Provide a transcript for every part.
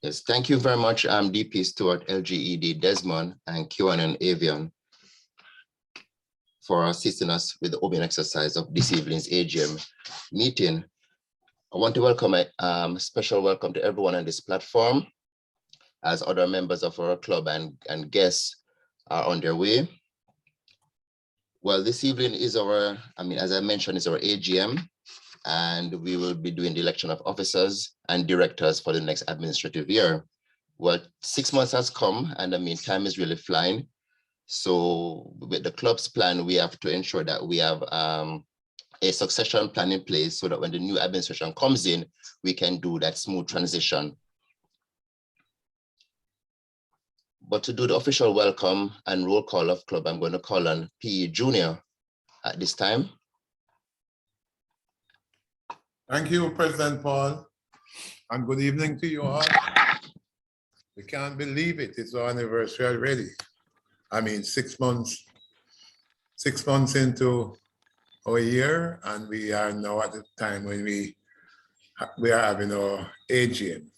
Yes, thank you very much, DP Stewart, LGED Desmond, and Kiwanis Avian for assisting us with the opening exercise of this evening's AGM meeting. I want to welcome a special welcome to everyone on this platform as other members of our club and guests are on their way. Well, this evening is our, as I mentioned, is our AGM, and we will be doing the election of officers and directors for the next administrative year. Well, 6 months has come, and time is really flying. So with the club's plan, we have to ensure that we have a succession plan in place so that when the new administration comes in, we can do that smooth transition. But to do the official welcome and roll call of club, I'm going to call on PE Junior at this time. Thank you, President Paul, and good evening to you all. We can't believe it, it's our anniversary already. 6 months into our year, and we are now at the time when we are having our AGM.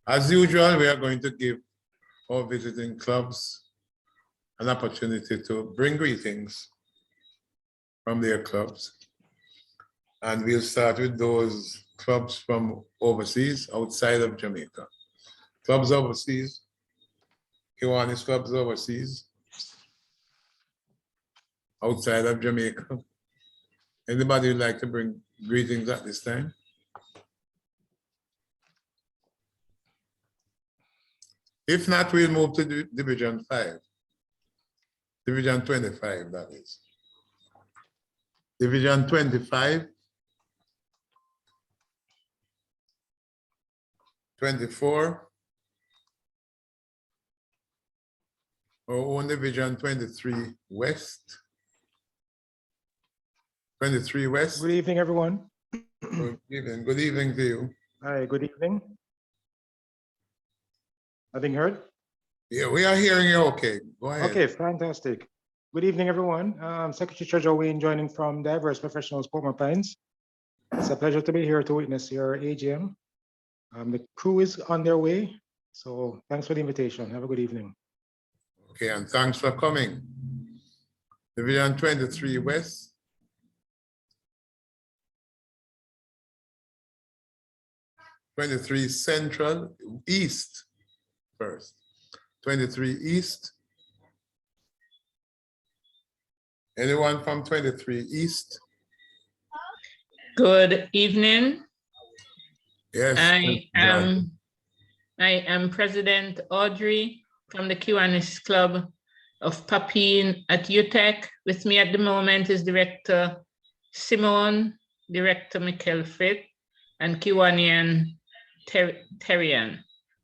As usual, we are going to give our visiting clubs an opportunity to bring greetings from their clubs. And we'll start with those clubs from overseas, outside of Jamaica. Clubs overseas, Kiwanis clubs overseas, outside of Jamaica. Anybody would like to bring greetings at this time? If not, we'll move to Division 5. Division 25, that is. Division 25, 24, our own Division 23 West. 23 West. Good evening, everyone. Good evening. Good evening to you. Hi, good evening. Nothing heard? Yeah, we are hearing you okay. Go ahead. Okay, fantastic. Good evening, everyone. Secretary Treasurer Wayne joining from Diverse Professionals, Portmore Pines. It's a pleasure to be here to witness your AGM. The crew is on their way, so thanks for the invitation. Have a good evening. Okay, and thanks for coming. Division 23 West. 23 Central, East first. 23 East. Anyone from 23 East? Good evening. Yes. I am President Audrey from the Kiwanis Club of Papine at UTEC. With me at the moment is Director Simone, Director Michael Fritt, and Kiwanian Terrian.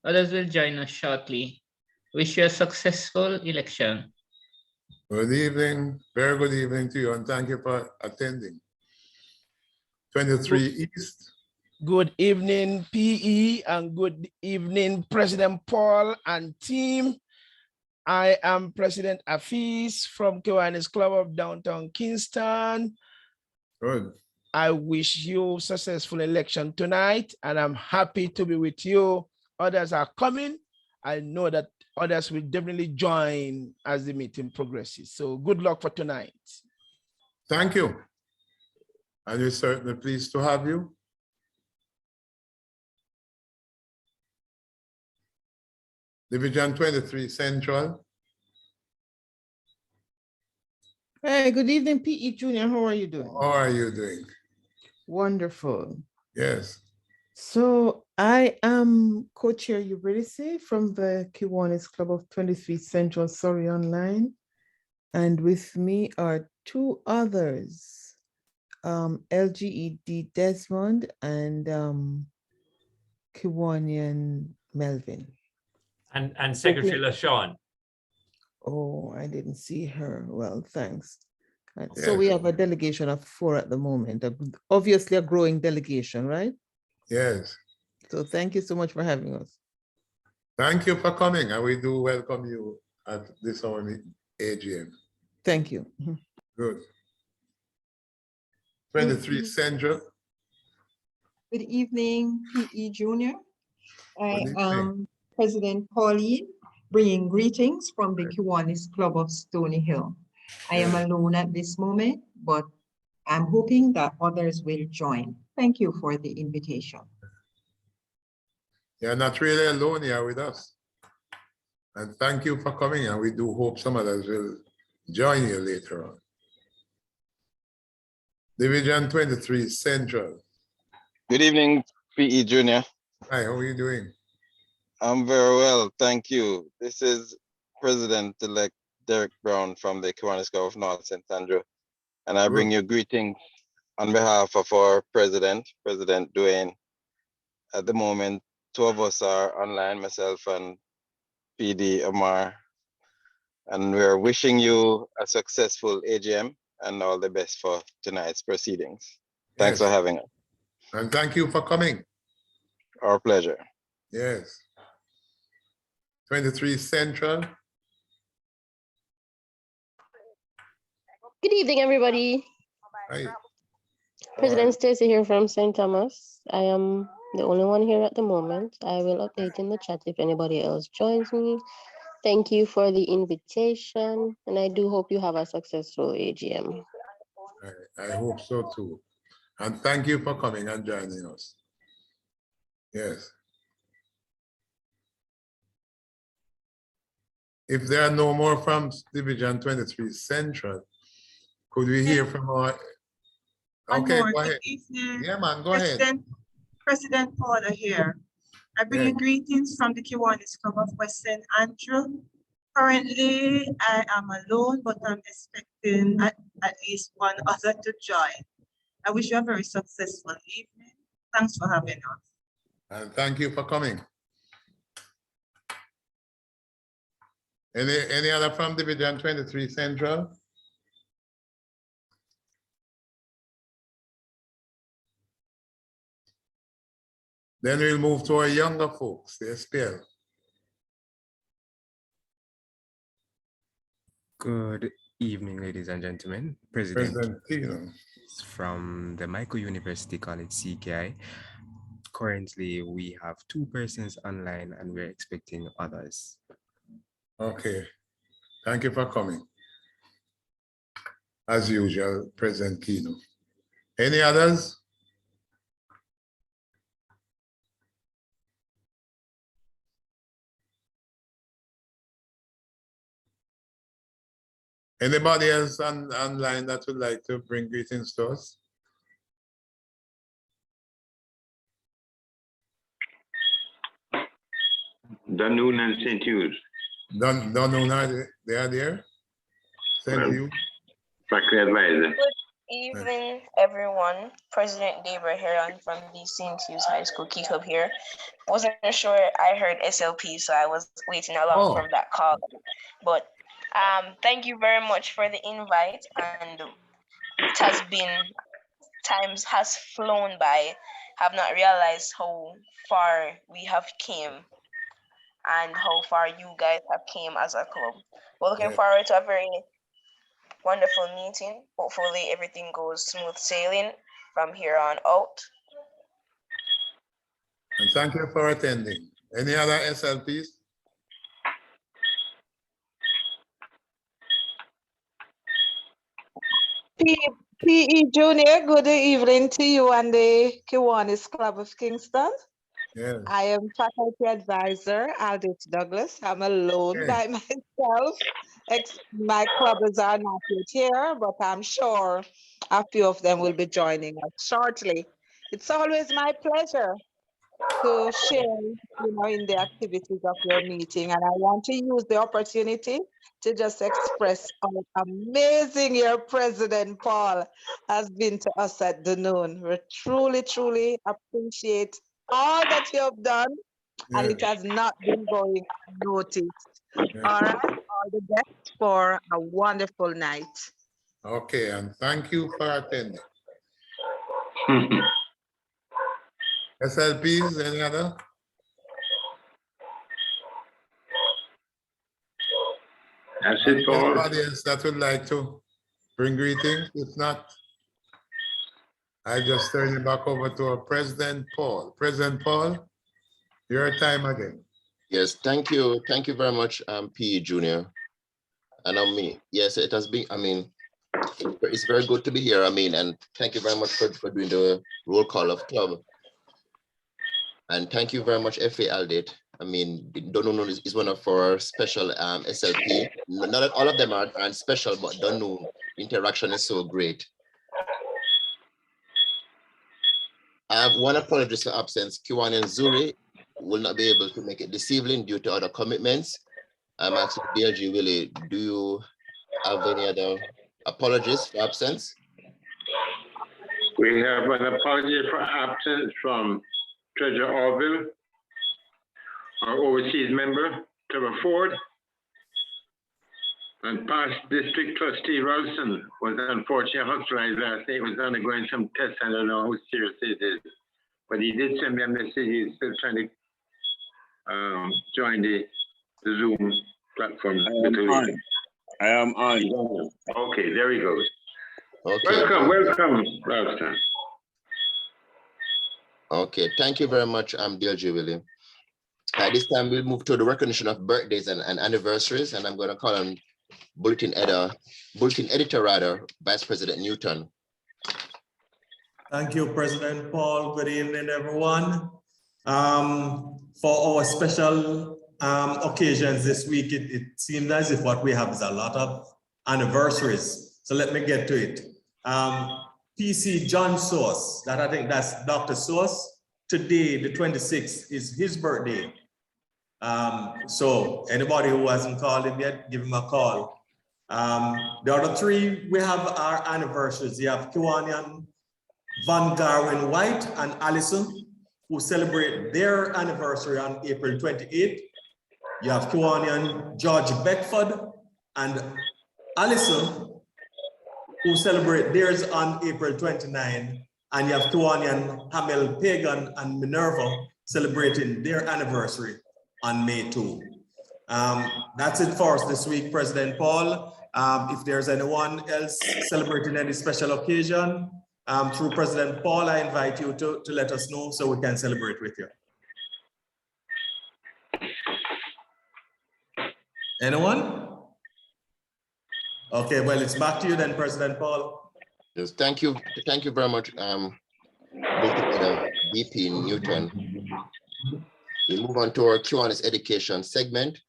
Others will join us shortly. Wish you a successful election. Good evening, very good evening to you, and thank you for attending. 23 East. Good evening, PE, and good evening, President Paul and team. I am President Afis from Kiwanis Club of Downtown Kingston. Good. I wish you a successful election tonight, and I'm happy to be with you. Others are coming. I know that others will definitely join as the meeting progresses. So good luck for tonight. Thank you. And we're certainly pleased to have you. Division 23 Central. Hey, good evening, PE Junior. How are you doing? How are you doing? Wonderful. Yes. So I am co-chair Eurydice from the Kiwanis Club of 23 Central Surrey Online. And with me are two others, LGED Desmond and Kiwanian Melvin. And Secretary LaShawn. Oh, I didn't see her. Well, thanks. Yeah. So we have a delegation of 4 at the moment, obviously a growing delegation, right? Yes. So thank you so much for having us. Thank you for coming, and we do welcome you at this our AGM. Thank you. Good. 23 Central. Good evening, PE Junior. I Good evening. am President Pauline, bringing greetings from the Kiwanis Club of Stony Hill. I am alone at this moment, but I'm hoping that others will join. Thank you for the invitation. You're not really alone here with us. And thank you for coming, and we do hope some others will join you later on. Division 23 Central. Good evening, PE Junior. Hi, how are you doing? I'm very well, thank you. This is President-elect Derek Brown from the Kiwanis Club of North St. Andrew, and I bring you greetings on behalf of our President Dwayne. At the moment, two of us are online, myself and PD Amar, and we're wishing you a successful AGM and all the best for tonight's proceedings. Thanks for having us. And thank you for coming. Our pleasure. Yes. 23 Central. Good evening, everybody. Hi. President Stacy here from St. Thomas. I am the only one here at the moment. I will update in the chat if anybody else joins me. Thank you for the invitation, and I do hope you have a successful AGM. I hope so too. And thank you for coming and joining us. Yes. If there are no more from Division 23 Central, could we hear from our... Okay, go ahead. Yeah, man, go ahead. President Porter here. I bring you greetings from the Kiwanis Club of West St. Andrew. Currently, I am alone, but I'm expecting at least one other to join. I wish you a very successful evening. Thanks for having us. And thank you for coming. Any other from Division 23 Central? Then we'll move to our younger folks, the SPL. Good evening, ladies and gentlemen. President Tino from the Michael University College CKI. Currently, we have 2 persons online and we're expecting others. Okay, thank you for coming. As usual, President Kino. Any others? Anybody else online that would like to bring greetings to us? Dunoon and St. Hughes. Dunoon, they are there? St. Hughes? Faculty advisor. Good evening, everyone. President Debra here. I'm from the St. Hughes High School Key Club here. Wasn't sure I heard SLP, so I was waiting along from that call. But thank you very much for the invite, and it has been, times has flown by. Have not realized how far we have came and how far you guys have came as a club. We're looking forward to a very wonderful meeting. Hopefully everything goes smooth sailing from here on out. And thank you for attending. Any other SLPs? PE Junior, good evening to you and the Kiwanis Club of Kingston. Yes. I am faculty advisor, Aldous Douglas. I'm alone by myself. My clubbers are not yet here, but I'm sure a few of them will be joining us shortly. It's always my pleasure to share, in the activities of your meeting. And I want to use the opportunity to just express how amazing your President Paul has been to us at Dunoon. We truly, truly appreciate all that you have done, and it has not been going unnoticed. All right, all the best for a wonderful night. Okay, and thank you for attending. SLPs, any other? That's it, Paul. Anybody else that would like to bring greetings? If not, I just turn it back over to our President Paul. President Paul, your time again. Yes, thank you. Thank you very much, PE Junior. And yes, it has been, it's very good to be here. And thank you very much for doing the roll call of club. And thank you very much, FA Aldit. Donun is one of our special SLP. Not that all of them are special, but Donun interaction is so great. I have one apology for absence. Kiwani and Zuri will not be able to make it this evening due to other commitments. I'm asking DLG Willie, do you have any other apologies for absence? We have an apology for absence from Treasurer Orville, our overseas member, Trevor Ford, and past district trustee Ralston was unfortunately hospitalized last night. He was undergoing some tests. I don't know how serious it is, but he did send me a message. He's still trying to join the Zoom platform. I am on. Okay, there he goes. Okay. Welcome, Ralston. Okay, thank you very much, DLG Willie. At this time, we'll move to the recognition of birthdays and anniversaries, and I'm going to call on Bulletin Editor, Vice President Newton. Thank you, President Paul. Good evening, everyone. For our special occasions this week, it seems as if what we have is a lot of anniversaries. So let me get to it. PC John Sauce, I think that's Dr. Sauce. Today, the 26th, is his birthday. So anybody who hasn't called him yet, give him a call. The other three, we have our anniversaries. You have Kiwani Van Garwin White and Allison, who celebrate their anniversary on April 28th. You have Kiwani George Beckford and Allison, who celebrate theirs on April 29th. And you have Kiwani Hamel Pagan and Minerva celebrating their anniversary on May 2. That's it for us this week, President Paul. If there's anyone else celebrating any special occasion, through President Paul, I invite you to let us know so we can celebrate with you. Anyone? Okay, well, it's back to you then, President Paul. Yes, thank you very much, VP Newton. We move on to our Kiwanis education segment,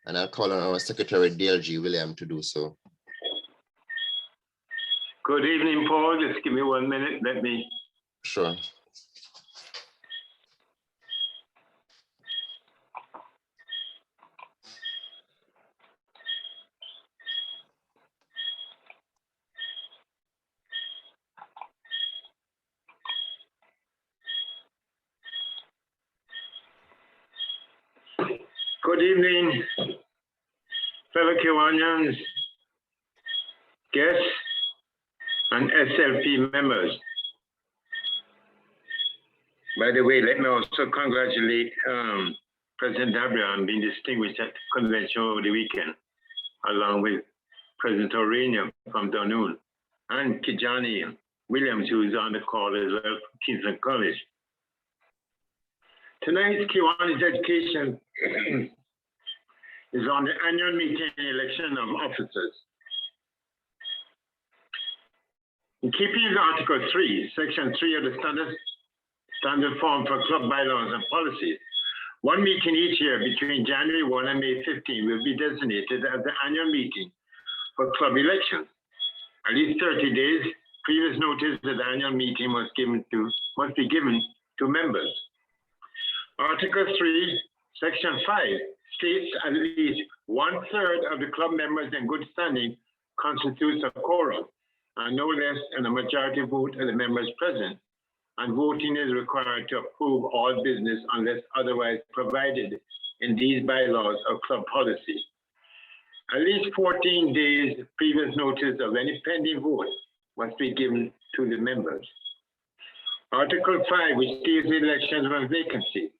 and I'll call on our Secretary DLG William to do so. Good evening, Paul. Just give me 1 minute. Let me. Sure. Good evening, fellow Kiwanians, guests, and SLP members. By the way, let me also congratulate President Dabria on being distinguished at the convention over the weekend, along with President Orania from Donoon and Kijani Williams, who is on the call as well from Kingston College. Tonight's Kiwanis education is on the annual meeting and election of officers. In keeping with Article 3, Section 3 of the standard form for club bylaws and policies, one meeting each year between January 1 and May 15 will be designated as the annual meeting for club elections. At least 30 days previous notice that the annual meeting must be given to members. Article 3, Section 5 states at least 1/3 of the club members in good standing constitutes a quorum, and no less than a majority vote of the members present, and voting is required to approve all business unless otherwise provided in these bylaws or club policy. At least 14 days previous notice of any pending vote must be given to the members. Article 5, which deals with elections and vacancies.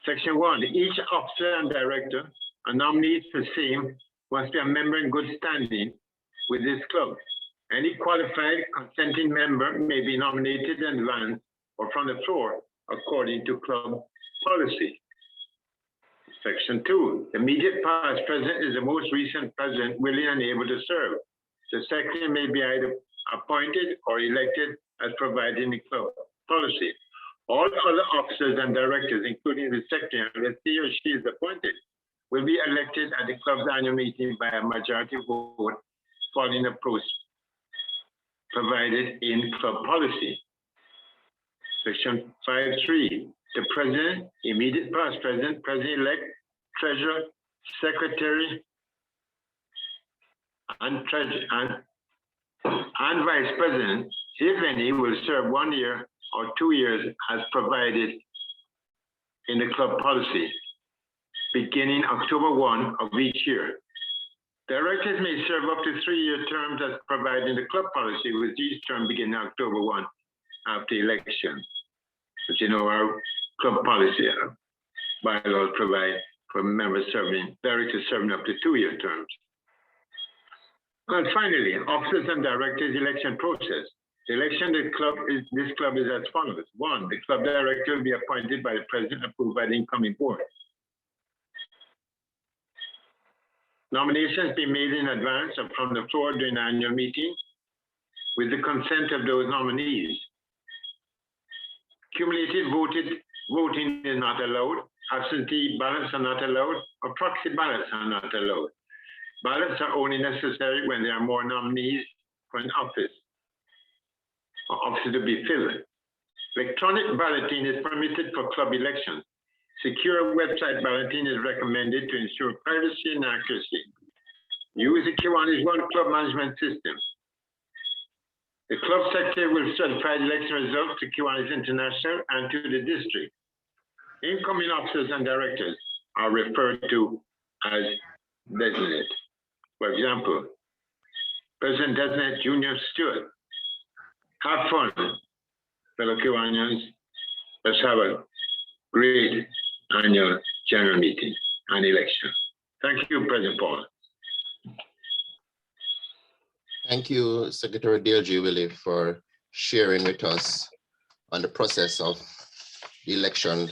Section 1, each officer and director and nominees for same must be a member in good standing with this club. Any qualified consenting member may be nominated in advance or from the floor according to club policy. Section 2, the immediate past president is the most recent president willing and able to serve. The secretary may be either appointed or elected as provided in the club policy. All other officers and directors, including the secretary, unless he or she is appointed, will be elected at the club's annual meeting by a majority vote following the process provided in club policy. Section 5.3, the president, immediate past president, president-elect, treasurer, secretary, and vice president, if any, will serve 1 year or 2 years as provided in the club policy, beginning October 1 of each year. Directors may serve up to 3-year terms as provided in the club policy, with each term beginning October 1 after election. But you know, our club policy bylaws provide for members serving, directors serving up to 2-year terms. And finally, officers and directors election process. The election of this club is as follows. 1, the club director will be appointed by the president, approved by the incoming board. Nominations be made in advance or from the floor during the annual meeting with the consent of those nominees. Cumulative voting is not allowed. Absentee ballots are not allowed, or proxy ballots are not allowed. Ballots are only necessary when there are more nominees for an office or office to be filled. Electronic balloting is permitted for club elections. Secure website balloting is recommended to ensure privacy and accuracy. Use the Kiwanis One Club Management System. The club secretary will certify the election results to Kiwanis International and to the district. Incoming officers and directors are referred to as designate. For example, President Designate Junior Stewart. Have fun, fellow Kiwanians. Let's have a great annual general meeting and election. Thank you, President Paul. Thank you, Secretary Deirdre Willie, for sharing with us on the process of the election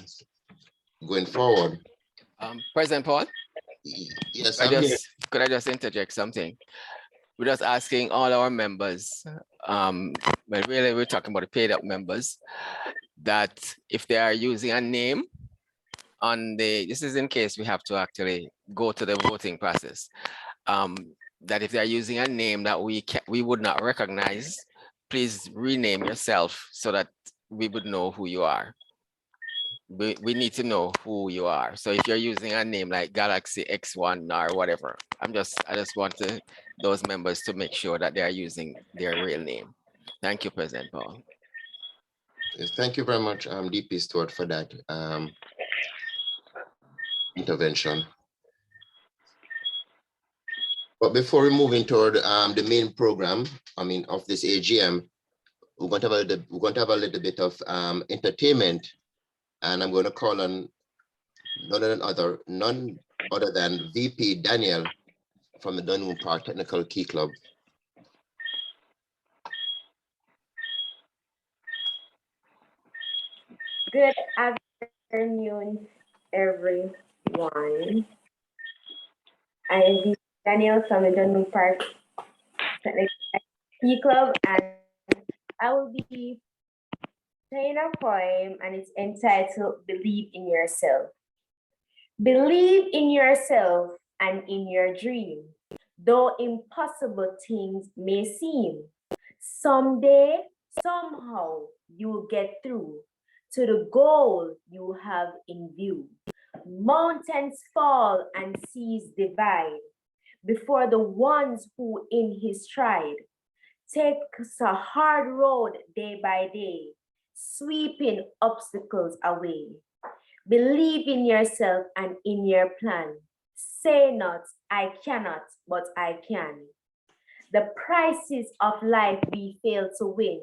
going forward. President Paul? Yes, I'm here. Could I just interject something? We're just asking all our members, but really we're talking about the paid up members, that if they are using a name on this is in case we have to actually go to the voting process, that if they're using a name that we would not recognize, please rename yourself so that we would know who you are. We need to know who you are. So if you're using a name like Galaxy X1 or whatever, I just want those members to make sure that they are using their real name. Thank you, President Paul. Yes, thank you very much, DP Stewart, for that intervention. But before we move into the main program, of this AGM, we're going to have a little bit of entertainment, and I'm going to call on none other than VP Daniel from the Dunwoon Park Technical Key Club. Good afternoon, everyone. I'm Daniel from the Dunwoon Park Technical Key Club, and I will be playing a poem, and it's entitled Believe in Yourself. Believe in yourself and in your dream, though impossible things may seem. Someday, somehow, you'll get through to the goal you have in view. Mountains fall and seas divide before the ones who in his stride takes a hard road day by day, sweeping obstacles away. Believe in yourself and in your plan. Say not, I cannot, but I can. The prices of life we fail to win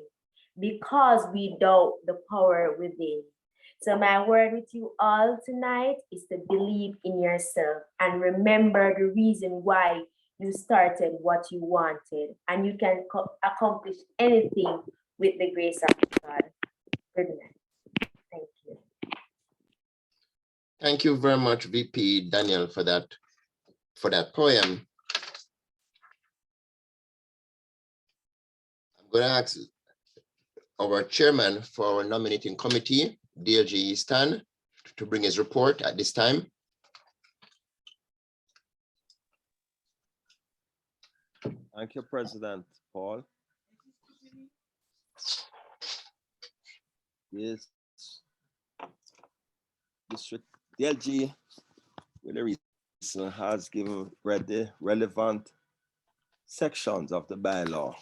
because we doubt the power within. So my word with you all tonight is to believe in yourself and remember the reason why you started what you wanted, and you can accomplish anything with the grace of God. Good night. Thank you. Thank you very much, VP Daniel, for that poem. I'm going to ask our chairman for our nominating committee, DLG Stan, to bring his report at this time. Thank you, President Paul. Yes, District DLG Willie has read the relevant sections of the bylaw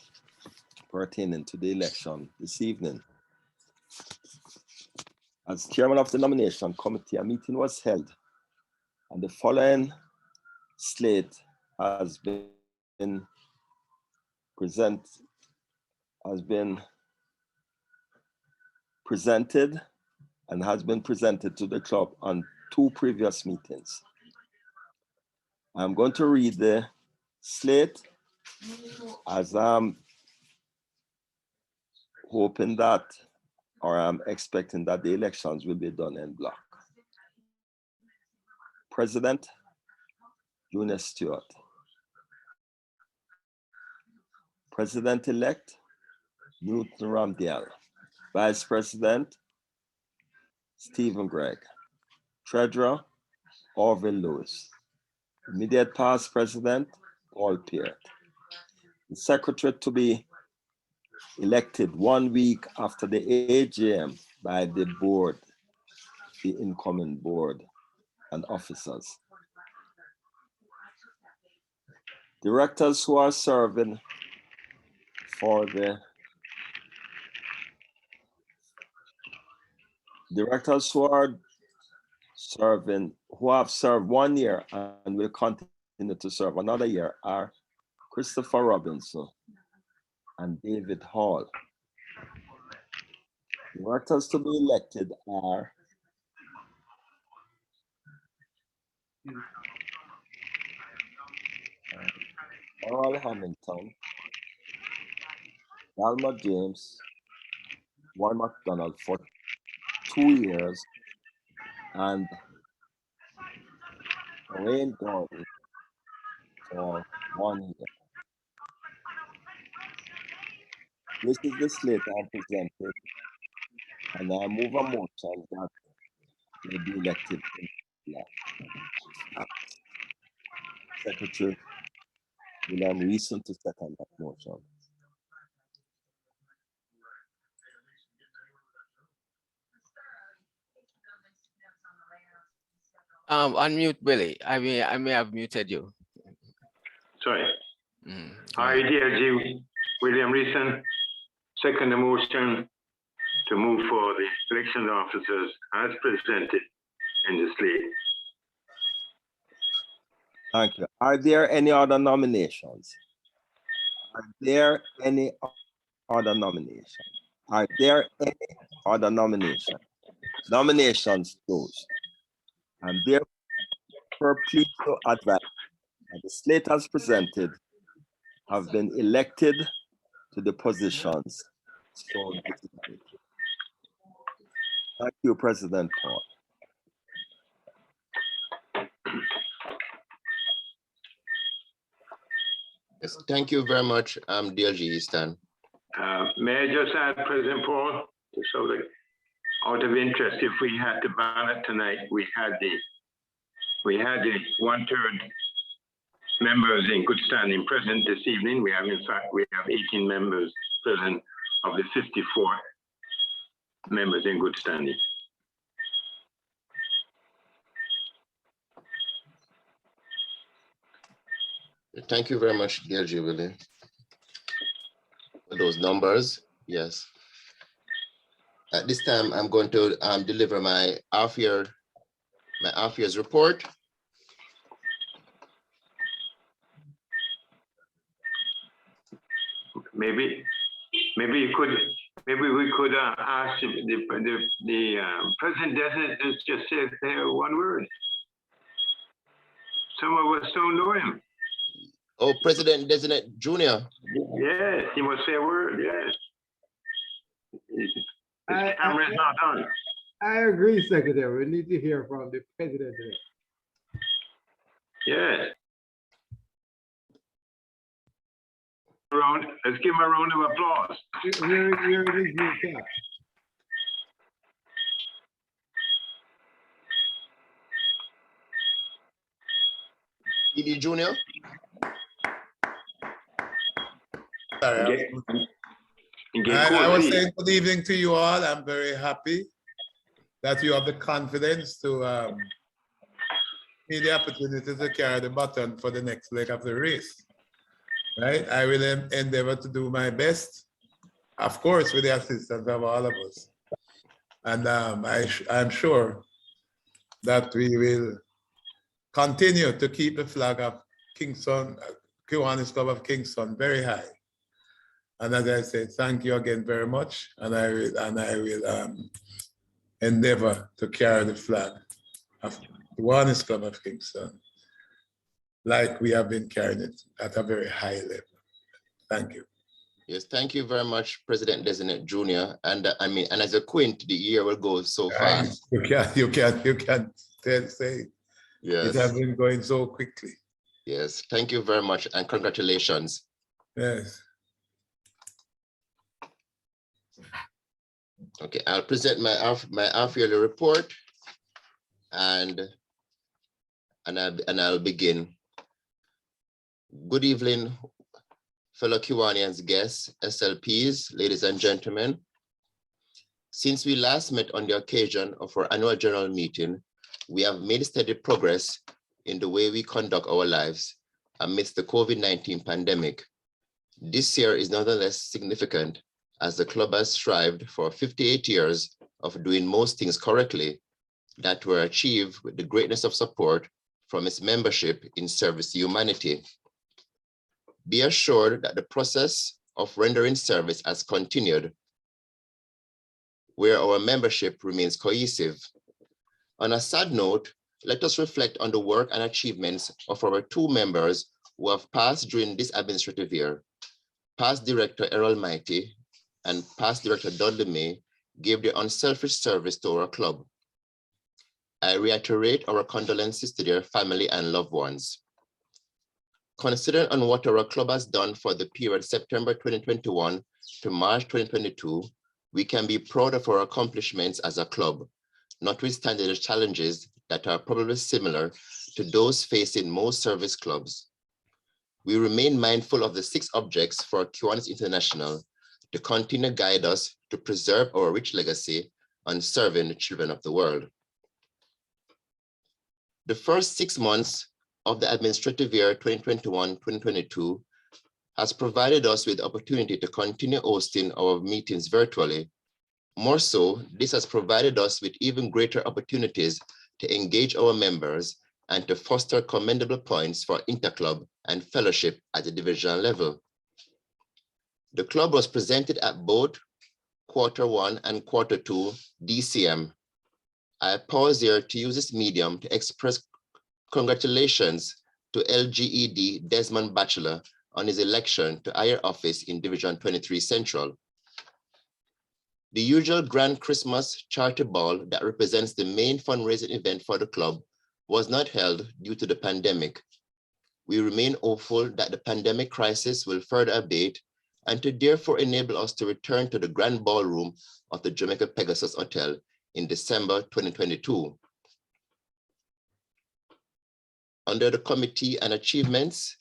pertaining to the election this evening. As chairman of the nomination committee, a meeting was held, and the following slate has been presented and has been presented to the club on 2 previous meetings. I'm going to read the slate as I'm hoping that, or I'm expecting that the elections will be done en bloc. President, Junior Stewart. President-elect, Newton Ramdial. Vice President, Stephen Gregg. Treasurer, Orville Lewis. Immediate past President, Paul Peart. The Secretary to be elected 1 week after the AGM by the board, the incoming board and officers. Directors who are serving for the directors who are serving, who have served 1 year and will continue to serve another year are Christopher Robinson and David Hall. Directors to be elected are Earl Hamilton, Dalma James, Warren McDonald for 2 years, and Wayne Gordon for 1 year. This is the slate I presented, and I move a motion that they be elected in black. Secretary William Reason to second that motion. Unmute Willie. I may have muted you. Sorry. Hi, DLG William Reason. Second the motion to move for the election officers as presented in the slate. Thank you. Are there any other nominations? Are there any other nominations? Are there any other nominations? Nominations closed. And therefore pleased to advise that the slate as presented have been elected to the positions so designated. Thank you, President Paul. Yes, thank you very much, DLG Stan. May I just add, President Paul, just so that out of interest, if we had the ballot tonight, we had the 1/3 members in good standing present this evening. We have, in fact, 18 members present of the 54 members in good standing. Thank you very much, DLG Willie. For those numbers, yes. At this time, I'm going to deliver my half year's report. Maybe we could ask the president doesn't just say one word. Some of us don't know him. Oh, President Designate Junior. Yes, he must say a word, yes. His camera is not on. I agree, Secretary. We need to hear from the President. Yes. Let's give him a round of applause. Where is his cap? ED Junior. Sorry, I was saying good evening to you all. I'm very happy that you have the confidence to me the opportunity to carry the baton for the next leg of the race. Right? I will endeavor to do my best, of course, with the assistance of all of us. And I'm sure that we will continue to keep the flag of Kingston, Kiwanis Club of Kingston, very high. And as I said, thank you again very much. And I will endeavor to carry the flag of Kiwanis Club of Kingston like we have been carrying it at a very high level. Thank you. Yes, thank you very much, President Designate Junior. And I mean, and as a quint, the year will go so fast. You can't say. Yes. It has been going so quickly. Yes, thank you very much and congratulations. Yes. Okay, I'll present my half-yearly report and I'll begin. Good evening, fellow Kiwanians, guests, SLPs, ladies and gentlemen. Since we last met on the occasion of our annual general meeting, we have made steady progress in the way we conduct our lives amidst the COVID-19 pandemic. This year is nonetheless significant as the club has strived for 58 years of doing most things correctly that were achieved with the greatness of support from its membership in service to humanity. Be assured that the process of rendering service has continued, where our membership remains cohesive. On a sad note, let us reflect on the work and achievements of our two members who have passed during this administrative year. Past Director Errol Mighty and past Director Dudley May gave their unselfish service to our club. I reiterate our condolences to their family and loved ones. Considering on what our club has done for the period September 2021 to March 2022, we can be proud of our accomplishments as a club, notwithstanding the challenges that are probably similar to those facing most service clubs. We remain mindful of the 6 objects for Kiwanis International to continue to guide us to preserve our rich legacy on serving the children of the world. The first 6 months of the administrative year 2021-2022 has provided us with the opportunity to continue hosting our meetings virtually. More so, this has provided us with even greater opportunities to engage our members and to foster commendable points for interclub and fellowship at the divisional level. The club was presented at both Q1 and Q2 DCM. I pause here to use this medium to express congratulations to LGED Desmond Batchelor on his election to higher office in Division 23 Central. The usual Grand Christmas Charity Ball that represents the main fundraising event for the club was not held due to the pandemic. We remain hopeful that the pandemic crisis will further abate and to therefore enable us to return to the grand ballroom of the Jamaica Pegasus Hotel in December 2022. Under the committee and achievements,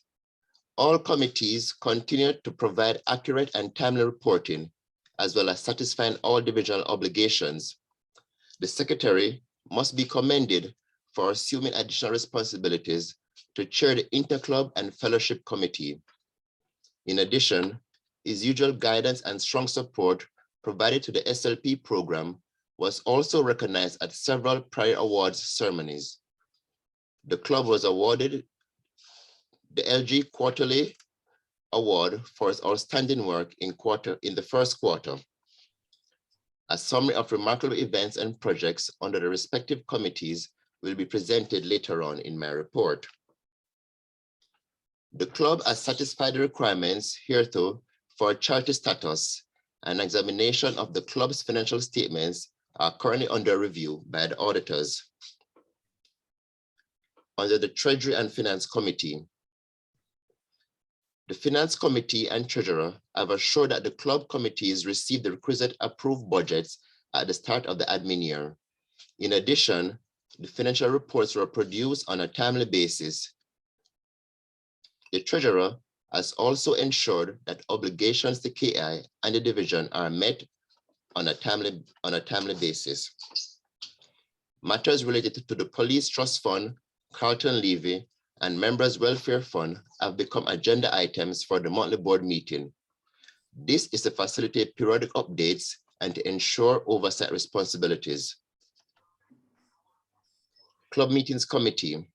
all committees continue to provide accurate and timely reporting, as well as satisfying all divisional obligations. The secretary must be commended for assuming additional responsibilities to chair the Interclub and Fellowship Committee. In addition, his usual guidance and strong support provided to the SLP program was also recognized at several prior awards ceremonies. The club was awarded the LG Quarterly Award for its outstanding work in the first quarter. A summary of remarkable events and projects under the respective committees will be presented later on in my report. The club has satisfied the requirements hereto for charity status, and examination of the club's financial statements are currently under review by the auditors. Under the Treasury and Finance Committee, the Finance Committee and Treasurer have assured that the club committees received the requisite approved budgets at the start of the admin year. In addition, the financial reports were produced on a timely basis. The Treasurer has also ensured that obligations to KI and the division are met on a timely basis. Matters related to the Police Trust Fund, Carlton Levy, and Members Welfare Fund have become agenda items for the monthly board meeting. This is to facilitate periodic updates and to ensure oversight responsibilities. Club Meetings Committee,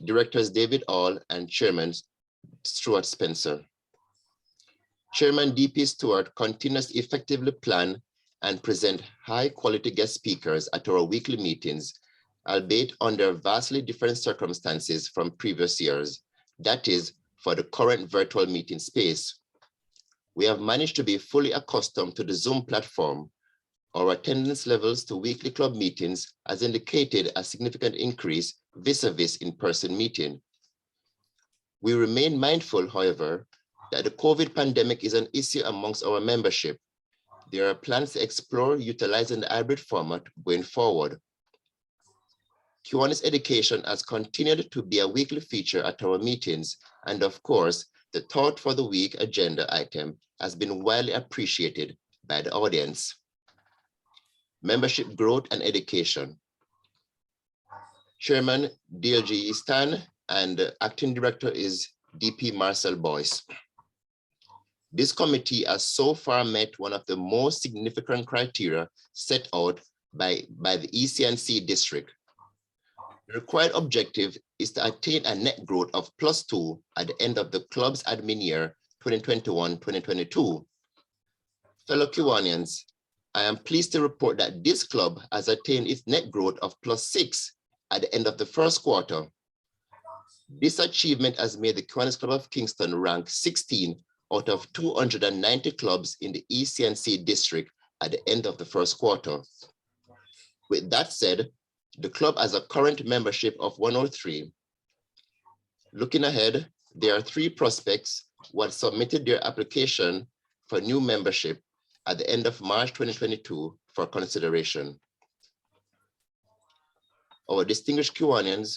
Directors David All and Chairman Stuart Spencer. Chairman DP Stewart continues to effectively plan and present high-quality guest speakers at our weekly meetings, albeit under vastly different circumstances from previous years, that is, for the current virtual meeting space. We have managed to be fully accustomed to the Zoom platform. Our attendance levels to weekly club meetings has indicated a significant increase vis-a-vis in-person meeting. We remain mindful, however, that the COVID pandemic is an issue amongst our membership. There are plans to explore utilizing the hybrid format going forward. Kiwanis education has continued to be a weekly feature at our meetings, and of course, the Thought for the Week agenda item has been widely appreciated by the audience. Membership growth and education. Chairman DLG Stan and Acting Director is DP Marcel Boyce. This committee has so far met one of the most significant criteria set out by the ECNC district. The required objective is to attain a net growth of +2 at the end of the club's admin year 2021-2022. Fellow Kiwanians, I am pleased to report that this club has attained its net growth of +6 at the end of the first quarter. This achievement has made the Kiwanis Club of Kingston rank 16 out of 290 clubs in the ECNC district at the end of the first quarter. With that said, the club has a current membership of 103. Looking ahead, there are 3 prospects who had submitted their application for new membership at the end of March 2022 for consideration. Our distinguished Kiwanians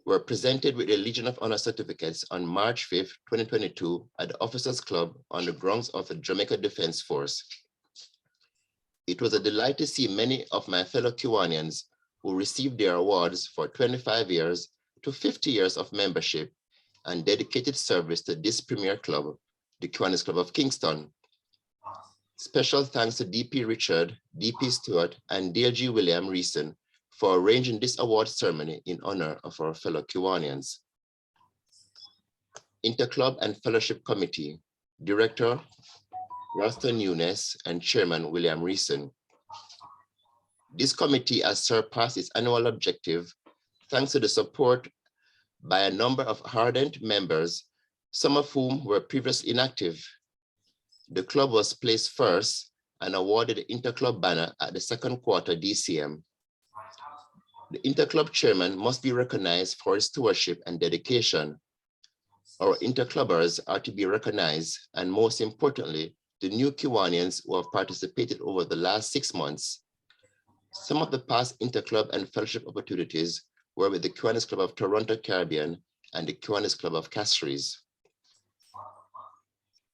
were presented with the Legion of Honor certificates on March 5th, 2022 at the Officers Club on the grounds of the Jamaica Defense Force. It was a delight to see many of my fellow Kiwanians who received their awards for 25 years to 50 years of membership and dedicated service to this premier club, the Kiwanis Club of Kingston. Special thanks to DP Richard, DP Stewart, and DLG William Reeson for arranging this award ceremony in honor of our fellow Kiwanians. Interclub and Fellowship Committee, Director Ralston Nunes and Chairman William Reeson. This committee has surpassed its annual objective thanks to the support by a number of ardent members, some of whom were previously inactive. The club was placed first and awarded the Interclub banner at the second quarter DCM. The Interclub chairman must be recognized for his stewardship and dedication. Our interclubbers are to be recognized, and most importantly, the new Kiwanians who have participated over the last 6 months. Some of the past interclub and fellowship opportunities were with the Kiwanis Club of Toronto Caribbean and the Kiwanis Club of Castries.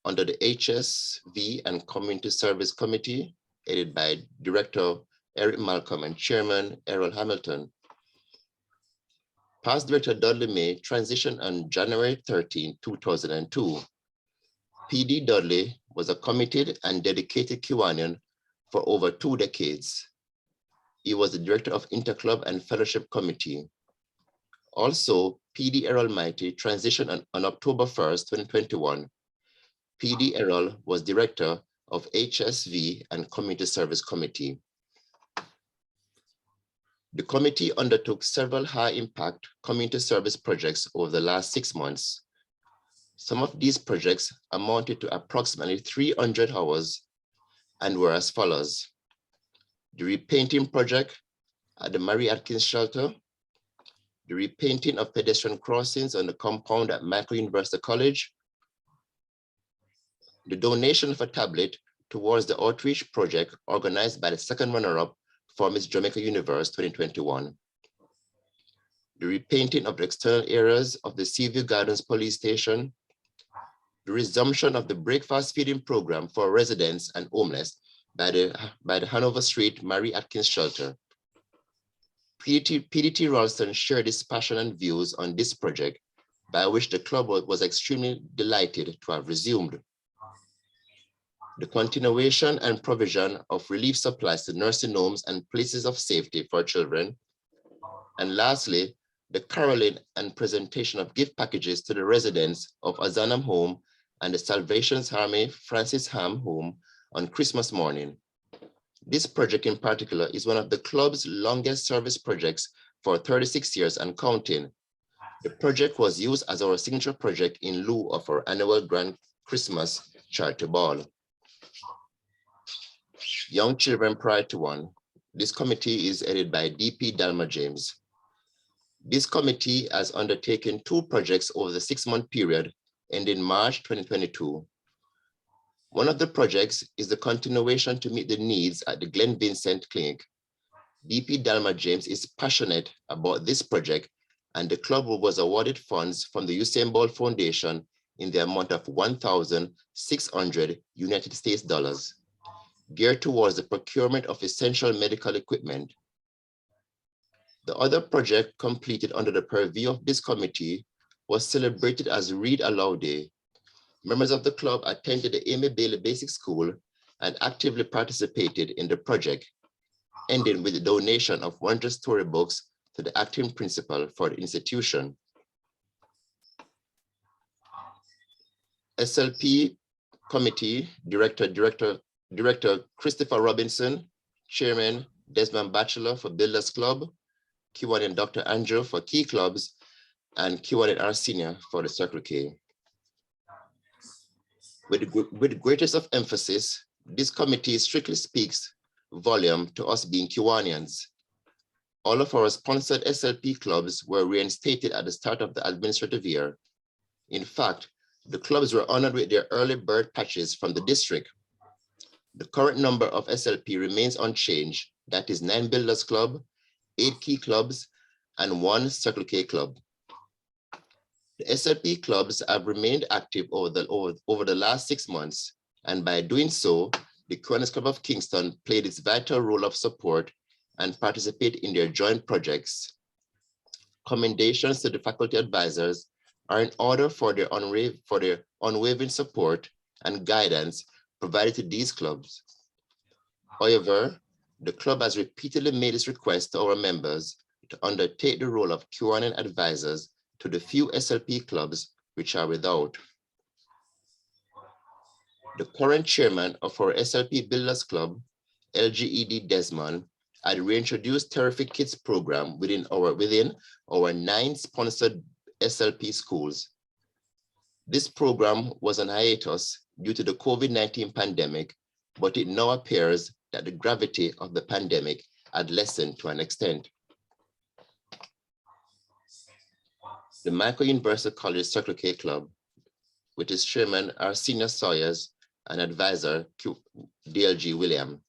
Under the HSV and Community Service Committee, headed by Director Eric Malcolm and Chairman Errol Hamilton. Past Director Dudley May transitioned on January 13, 2002. PD Dudley was a committed and dedicated Kiwanian for over 2 decades. He was the Director of Interclub and Fellowship Committee. Also, PD Errol Mighty transitioned on October 1st, 2021. PD Errol was Director of HSV and Community Service Committee. The committee undertook several high-impact community service projects over the last 6 months. Some of these projects amounted to approximately 300 hours and were as follows: the repainting project at the Mary Atkins shelter, the repainting of pedestrian crossings on the compound at Michael University College, the donation of a tablet towards the outreach project organized by the second runner-up for Miss Jamaica Universe 2021, the repainting of the external areas of the Seaview Gardens Police Station, the resumption of the breakfast feeding program for residents and homeless by the Hanover Street Mary Atkins shelter. PDT Ralston shared his passion and views on this project, by which the club was extremely delighted to have resumed. The continuation and provision of relief supplies to nursing homes and places of safety for children. And lastly, the caroling and presentation of gift packages to the residents of Azanam Home and the Salvation Army Francis Ham Home on Christmas morning. This project in particular is one of the club's longest service projects for 36 years and counting. The project was used as our signature project in lieu of our annual Grand Christmas Charity Ball. Young Children Prior to One. This committee is headed by DP Dalma James. This committee has undertaken 2 projects over the 6-month period ending March 2022. One of the projects is the continuation to meet the needs at the Glen Vincent Clinic. DP Dalma James is passionate about this project, and the club was awarded funds from the Usain Bolt Foundation in the amount of 1,600 United States dollars, geared towards the procurement of essential medical equipment. The other project completed under the purview of this committee was celebrated as Read Aloud Day. Members of the club attended the Amy Bailey Basic School and actively participated in the project, ending with the donation of 100 storybooks to the acting principal for the institution. SLP Committee Director Christopher Robinson, Chairman Desmond Batchelor for Builders Club, Kiwanis and Dr. Andrew for Key Clubs, and Kiwanis R. Senior for the Circle K. With greatest of emphasis, this committee strictly speaks volume to us being Kiwanians. All of our sponsored SLP clubs were reinstated at the start of the administrative year. In fact, the clubs were honored with their early bird patches from the district. The current number of SLP remains unchanged. That is 9 Builders Club, 8 Key Clubs, and 1 Circle K Club. The SLP clubs have remained active over the last 6 months, and by doing so, the Kiwanis Club of Kingston played its vital role of support and participate in their joint projects. Commendations to the faculty advisors are in order for their unwavering support and guidance provided to these clubs. However, the club has repeatedly made its request to our members to undertake the role of Kiwanis advisors to the few SLP clubs which are without. The current chairman of our SLP Builders Club, LGED Desmond, had reintroduced Terrific Kids program within our 9 sponsored SLP schools. This program was on hiatus due to the COVID-19 pandemic, but it now appears that the gravity of the pandemic had lessened to an extent. The Michael University College Circle K Club, with its chairman, our senior Sawyers, and advisor, DLG William.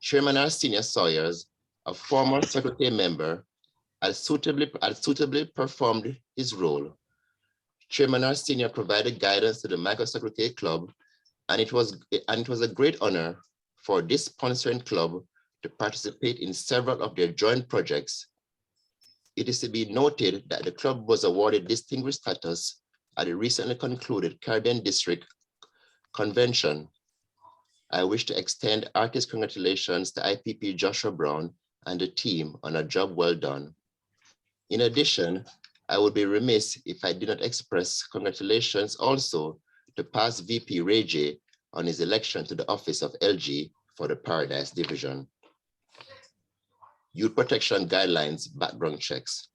Chairman R. Senior Sawyers, a former Circle K member, had suitably performed his role. Chairman R. Senior provided guidance to the Michael Circle K Club, and it was a great honor for this sponsoring club to participate in several of their joint projects. It is to be noted that the club was awarded distinguished status at the recently concluded Caribbean District Convention. I wish to extend heartiest congratulations to IPP Joshua Brown and the team on a job well done. In addition, I would be remiss if I did not express congratulations also to past VP Ray J on his election to the office of LG for the Paradise Division. Youth Protection Guidelines Background Checks.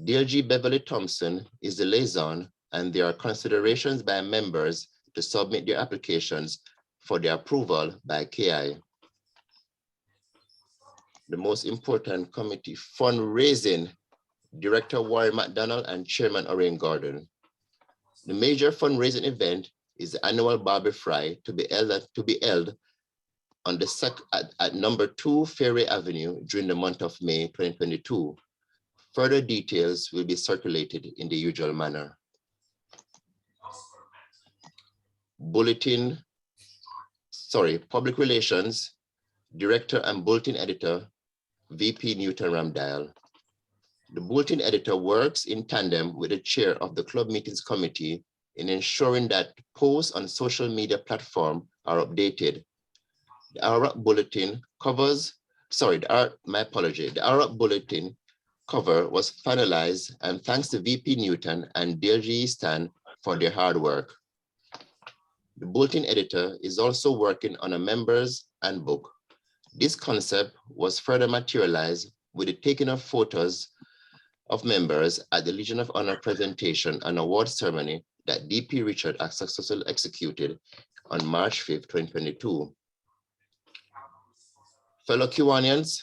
DLG Beverly Thompson is the liaison and there are considerations by members to submit their applications for their approval by KI. The most important committee, fundraising, Director Warren McDonald and Chairman Orion Gordon. The major fundraising event is the annual Barbie Fry to be held on the at number 2 Ferry Avenue during the month of May 2022. Further details will be circulated in the usual manner. Public Relations, Director and Bulletin Editor, VP Newton Ramdial. The Bulletin Editor works in tandem with the chair of the Club Meetings Committee in ensuring that posts on social media platforms are updated. The ARAP Bulletin covers, my apology, the ARAP Bulletin cover was finalized, and thanks to VP Newton and DLG Stan for their hard work. The Bulletin Editor is also working on a members handbook. This concept was further materialized with the taking of photos of members at the Legion of Honor presentation and award ceremony that DP Richard has successfully executed on March 5th, 2022. Fellow Kiwanians,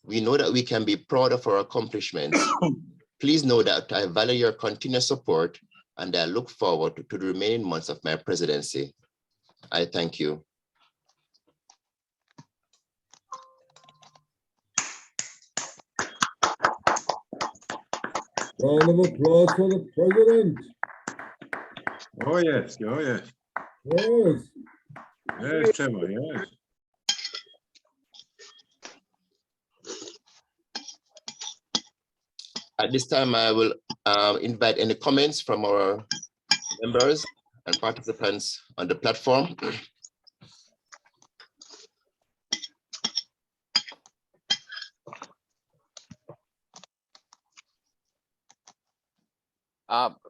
we know that we can be proud of our accomplishments. Please know that I value your continued support and I look forward to the remaining months of my presidency. I thank you. Round of applause for the president. Oh, yes. Oh, yes. Yes. Yes, Trevor, yes. At this time, I will invite any comments from our members and participants on the platform.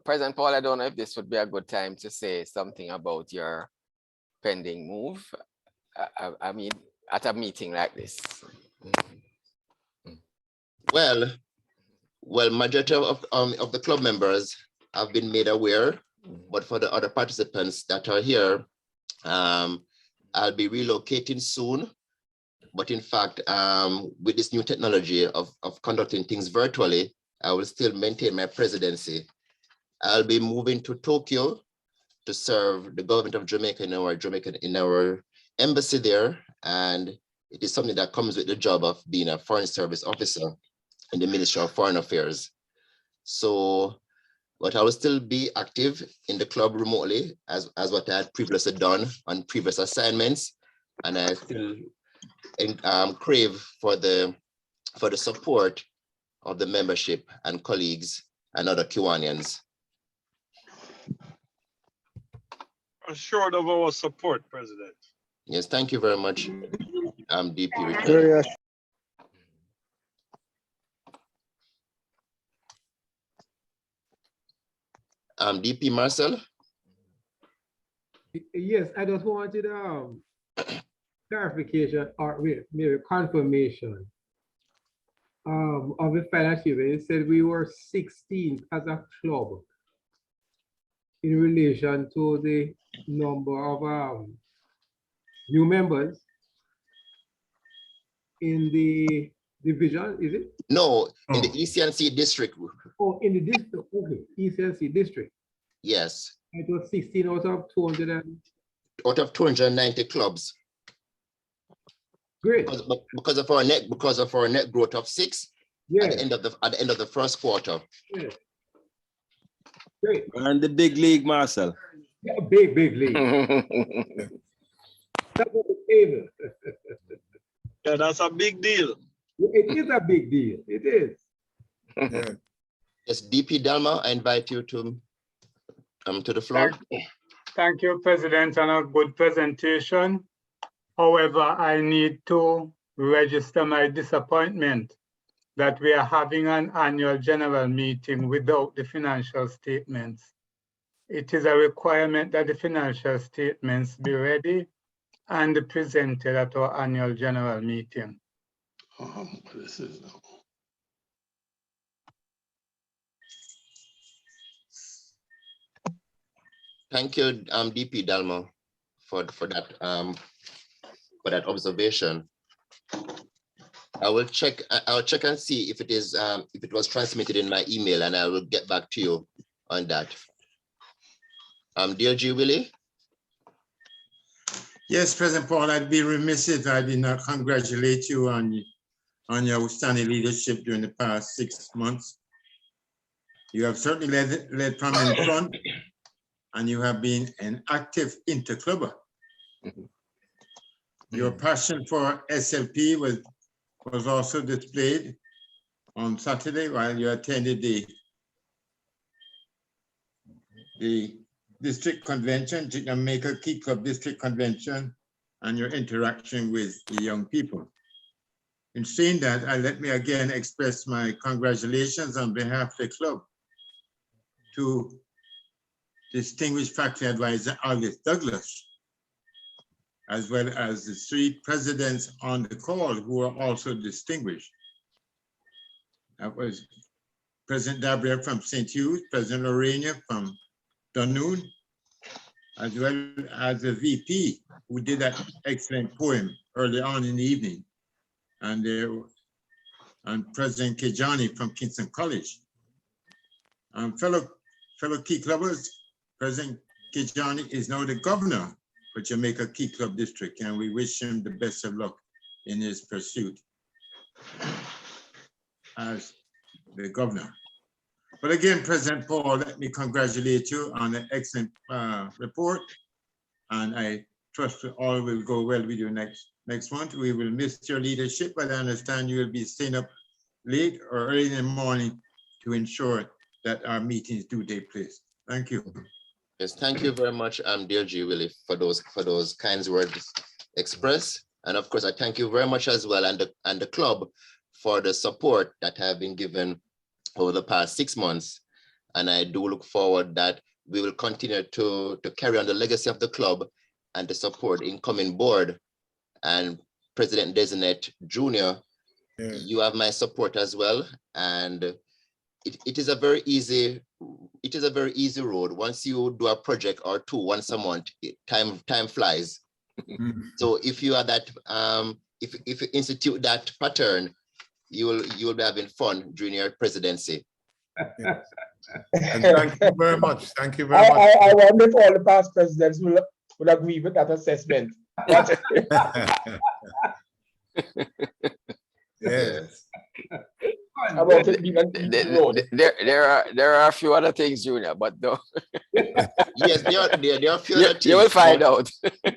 President Paul, I don't know if this would be a good time to say something about your pending move. I mean, at a meeting like this. Well, majority of the club members have been made aware, but for the other participants that are here, I'll be relocating soon. But in fact, with this new technology of conducting things virtually, I will still maintain my presidency. I'll be moving to Tokyo to serve the government of Jamaica in our embassy there. And it is something that comes with the job of being a foreign service officer in the Ministry of Foreign Affairs. So, but I will still be active in the club remotely as what I had previously done on previous assignments. And I still crave for the support of the membership and colleagues and other Kiwanians. Assured of our support, President. Yes, thank you very much. I'm DP Richard. DP Marcel. Yes, I just wanted clarification or maybe confirmation of the financial year. It said we were 16 as a club in relation to the number of new members in the division, is it? No, in the ECNC district. Oh, in the district, okay, ECNC district. Yes. It was 16 out of 200 out of 290 clubs. Great. Because of our net growth of 6 at the end of the first quarter. Yes. Great. And the big league, Marcel. Yeah, big league. That's what the table. Yeah, that's a big deal. It is a big deal. It is. Yes, DP Dalma, I invite you to come to the floor. Thank you, President, and a good presentation. However, I need to register my disappointment that we are having an annual general meeting without the financial statements. It is a requirement that the financial statements be ready and presented at our annual general meeting. This is Thank you, DP Dalmo, for that observation. I'll check and see if it was transmitted in my email, and I will get back to you on that. DLG Willie? Yes, President Paul, I'd be remiss if I did not congratulate you on your outstanding leadership during the past 6 months. You have certainly led from in front, and you have been an active interclubber. Your passion for SLP was also displayed on Saturday while you attended the district convention, Jamaica Key Club district convention, and your interaction with the young people. In saying that, let me again express my congratulations on behalf of the club to distinguished faculty advisor August Douglas, as well as the 3 presidents on the call who are also distinguished. That was President Gabriel from St. Hughes, President Lorena from Dunoon, as well as the VP who did that excellent poem early on in the evening, and President Kijani from Kingston College. Fellow Key Clubbers, President Kijani is now the governor for Jamaica Key Club District, and we wish him the best of luck in his pursuit as the governor. But again, President Paul, let me congratulate you on an excellent report, and I trust all will go well with you next month. We will miss your leadership, but I understand you will be staying up late or early in the morning to ensure that our meetings do take place. Thank you. Yes, thank you very much, DLG Willie, for those kind words expressed. And of course, I thank you very much as well, and the club for the support that have been given over the past 6 months. And I do look forward that we will continue to carry on the legacy of the club and to support incoming board and President Designate Junior. Yeah. You have my support as well. And it is a very easy road. Once you do a project or 2 once a month, time flies. So if you are that, if you institute that pattern, you will be having fun during your presidency. Yes. And thank you very much. Thank you very much. I wonder if all the past presidents will agree with that assessment. Yes. There are a few other things, Junior, but no. Yes, there are a few other things. You will find out.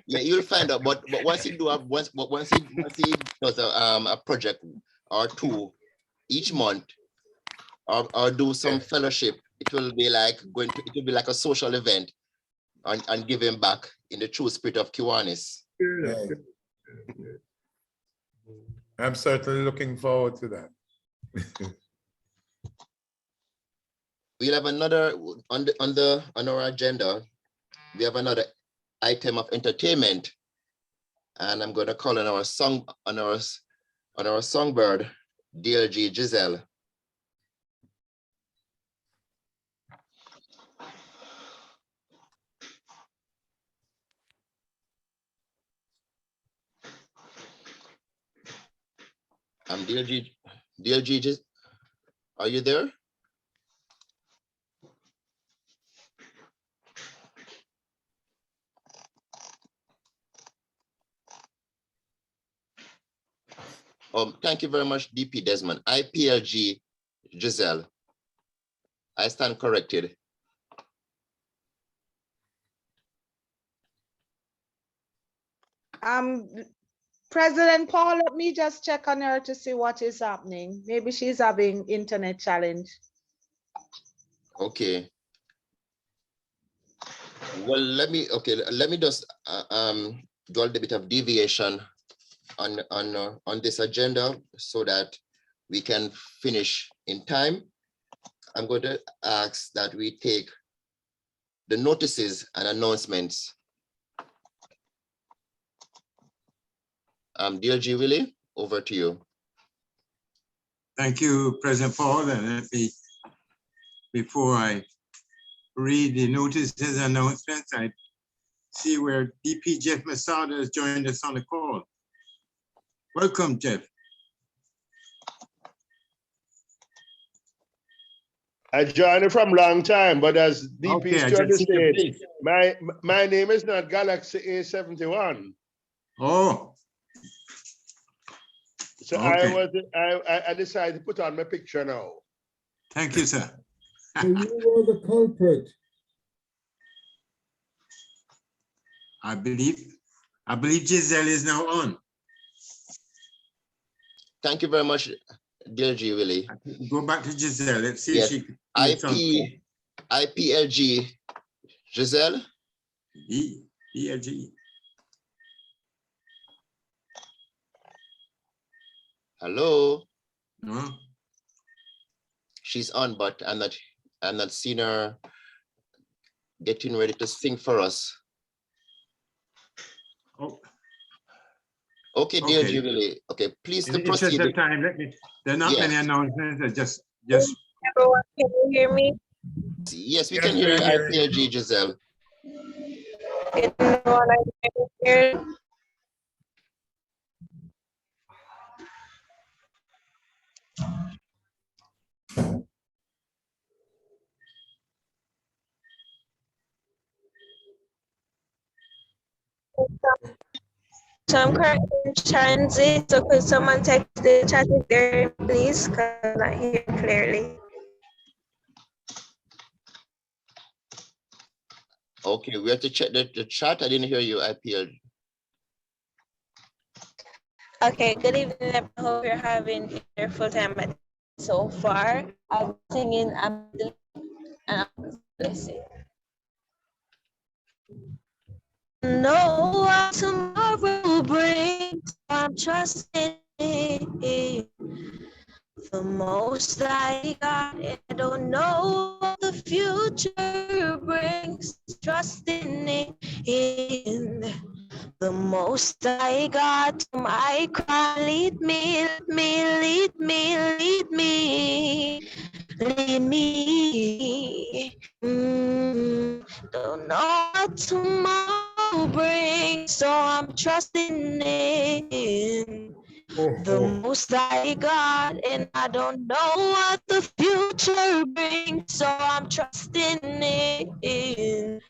Yeah, you'll find out. But once you do once he does a project or 2 each month, or do some fellowship, it will be like a social event and giving back in the true spirit of Kiwanis. Yeah. I'm certainly looking forward to that. We'll have another on our agenda. We have another item of entertainment, and I'm going to call on our songbird, DLG Giselle. DLG, are you there? Thank you very much, DP Desmond. IPLG Giselle. I stand corrected. President Paul, let me just check on her to see what is happening. Maybe she's having internet challenge. Okay. Well, let me just do a little bit of deviation on this agenda so that we can finish in time. I'm going to ask that we take the notices and announcements. DLG Willie, over to you. Thank you, President Paul. And before I read the notices and announcements. I see where DP Jeff Masada has joined us on the call. Welcome, Jeff. I joined from long time, but as DP Okay, I Stewart just see your states, face. my name is not Galaxy A71. Oh. So Okay. I decided to put on my picture now. Thank you, sir. So you were the culprit. I believe Giselle is now on. Thank you very much, dear G. Willie. Go back to Giselle. Let's see Yes. if she IPLG Giselle. ELG. Hello. No. She's on, but I'm not seeing her getting ready to sing for us. Oh. Okay, dear Okay. Jubilee. Okay, please In to the interest proceed. of time, there are not Yes. many announcements. Just. Everyone, can you hear me? Yes, we Yes, can hear you, we can hear IPLG Giselle. Everyone, I can hear. So I'm currently in transit, so could someone text the chat if they're please, because I'm not hearing clearly. Okay, we have to check the chat. I didn't hear you, IPLG. Okay, good evening. I hope you're having your full time so far. I'm singing and I'm listening. Know what tomorrow brings, I'm trusting in the most I got. I don't know what the future brings, trusting in the most I got. My cry, lead me, lead me, lead me, lead me, lead me. Don't know what tomorrow brings, so I'm trusting in the most I got, and I don't know what the future brings, so I'm trusting in